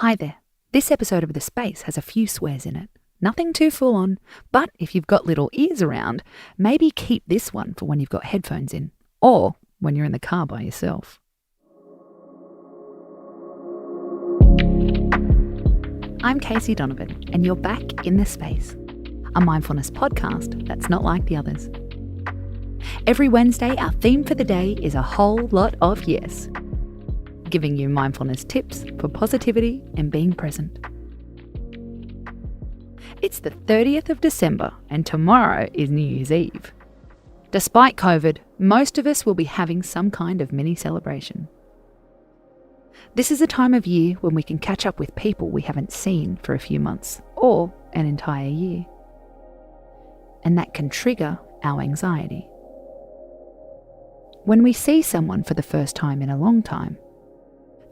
Hi there. This episode of The Space has a few swears in it. Nothing too full on, but if you've got little ears around, maybe keep this one for when you've got headphones in, or when you're in the car by yourself. I'm Casey Donovan, and you're back in The Space, a mindfulness podcast that's not like the others. Every Wednesday, our theme for the day is a whole lot of yes, giving you mindfulness tips for positivity and being present. It's the 30th of December and tomorrow is New Year's Eve. Despite COVID, most of us will be having some kind of mini celebration. This is a time of year when we can catch up with people we haven't seen for a few months or an entire year. And that can trigger our anxiety. When we see someone for the first time in a long time,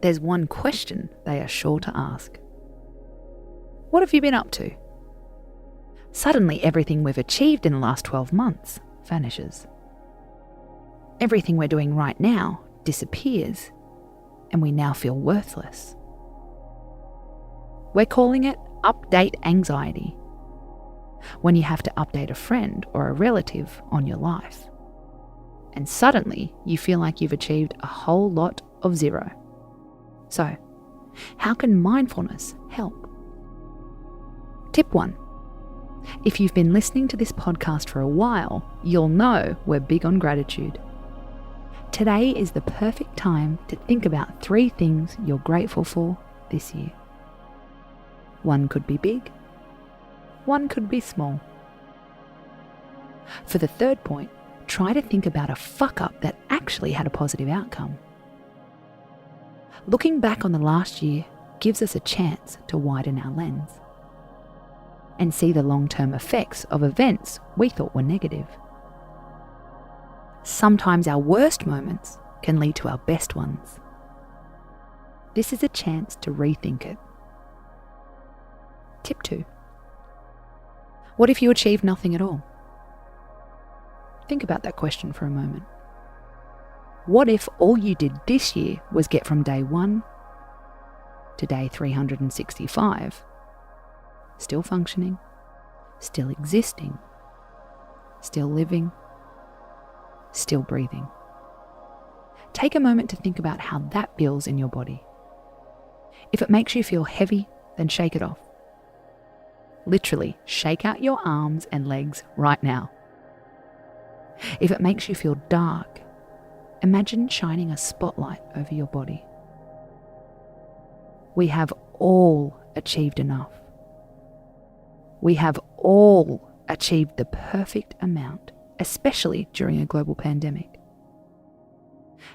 there's one question they are sure to ask. What have you been up to? Suddenly everything we've achieved in the last 12 months vanishes. Everything we're doing right now disappears, and we now feel worthless. We're calling it update anxiety, when you have to update a friend or a relative on your life. And suddenly you feel like you've achieved a whole lot of zero. So, how can mindfulness help? Tip 1. If you've been listening to this podcast for a while, you'll know we're big on gratitude. Today is the perfect time to think about 3 things you're grateful for this year. One could be big, one could be small. For the third point, try to think about a fuck-up that actually had a positive outcome. Looking back on the last year gives us a chance to widen our lens and see the long-term effects of events we thought were negative. Sometimes our worst moments can lead to our best ones. This is a chance to rethink it. Tip 2. What if you achieved nothing at all? Think about that question for a moment. What if all you did this year was get from day 1 to day 365, still functioning, still existing, still living, still breathing? Take a moment to think about how that feels in your body. If it makes you feel heavy, then shake it off. Literally, shake out your arms and legs right now. If it makes you feel dark, imagine shining a spotlight over your body. We have all achieved enough. We have all achieved the perfect amount, especially during a global pandemic.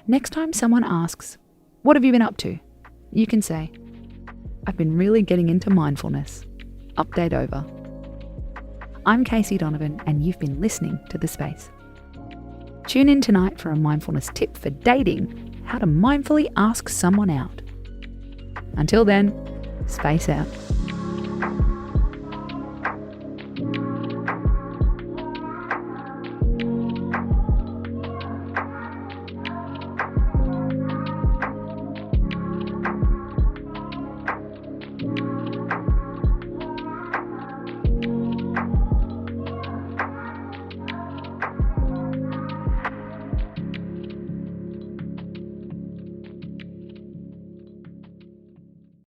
Next time someone asks, "What have you been up to?" you can say, "I've been really getting into mindfulness. Update over." I'm Casey Donovan, and you've been listening to The Space. Tune in tonight for a mindfulness tip for dating, how to mindfully ask someone out. Until then, space out.